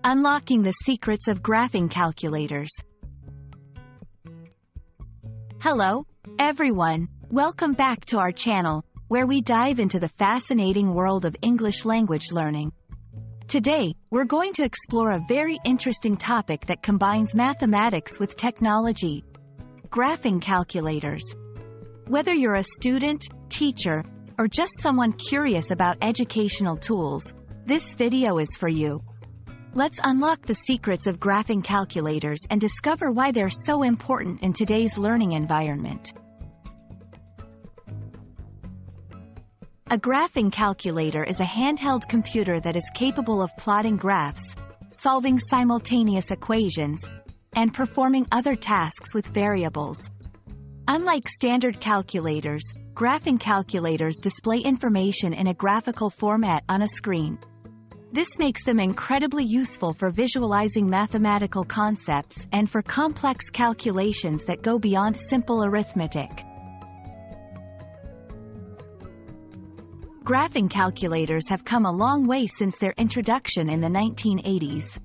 Unlocking the secrets of graphing calculators. Hello, everyone. Welcome back to our channel, where we dive into the fascinating world of English language learning. Today, we're going to explore a very interesting topic that combines mathematics with technology: graphing calculators. Whether you're a student, teacher, or just someone curious about educational tools, this video is for you. Let's unlock the secrets of graphing calculators and discover why they're so important in today's learning environment. A graphing calculator is a handheld computer that is capable of plotting graphs, solving simultaneous equations, and performing other tasks with variables. Unlike standard calculators, graphing calculators display information in a graphical format on a screen. This makes them incredibly useful for visualizing mathematical concepts and for complex calculations that go beyond simple arithmetic. Graphing calculators have come a long way since their introduction in the 1980s.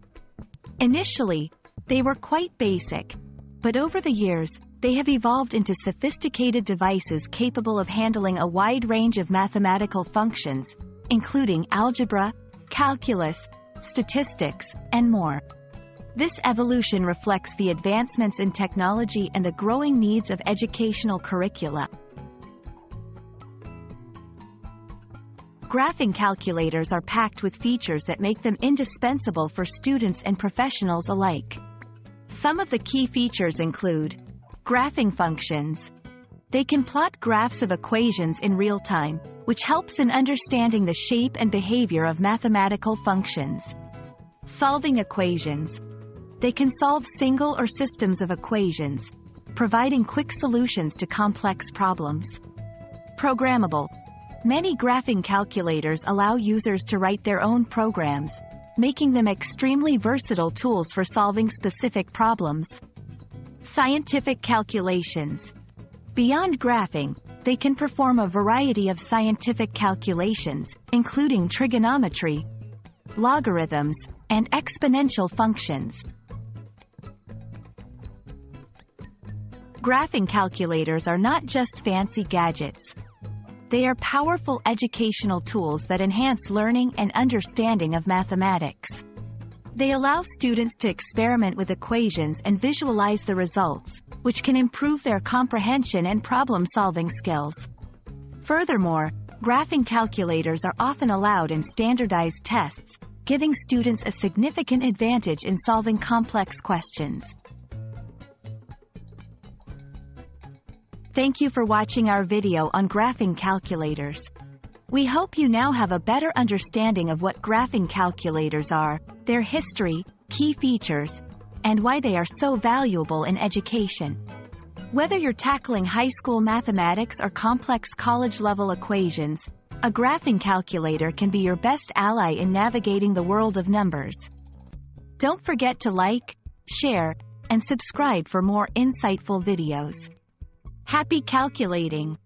Initially, they were quite basic, but over the years, they have evolved into sophisticated devices capable of handling a wide range of mathematical functions, including algebra, calculus, statistics, and more. This evolution reflects the advancements in technology and the growing needs of educational curricula. Graphing calculators are packed with features that make them indispensable for students and professionals alike. Some of the key features include graphing functions. They can plot graphs of equations in real time, which helps in understanding the shape and behavior of mathematical functions. Solving equations. They can solve single or systems of equations, providing quick solutions to complex problems. Programmable. Many graphing calculators allow users to write their own programs, making them extremely versatile tools for solving specific problems. Scientific calculations. Beyond graphing, they can perform a variety of scientific calculations, including trigonometry, logarithms, and exponential functions. Graphing calculators are not just fancy gadgets. They are powerful educational tools that enhance learning and understanding of mathematics. They allow students to experiment with equations and visualize the results, which can improve their comprehension and problem-solving skills. Furthermore, graphing calculators are often allowed in standardized tests, giving students a significant advantage in solving complex questions. Thank you for watching our video on graphing calculators. We hope you now have a better understanding of what graphing calculators are, their history, key features, and why they are so valuable in education. Whether you're tackling high school mathematics or complex college-level equations, a graphing calculator can be your best ally in navigating the world of numbers. Don't forget to like, share, and subscribe for more insightful videos. Happy calculating!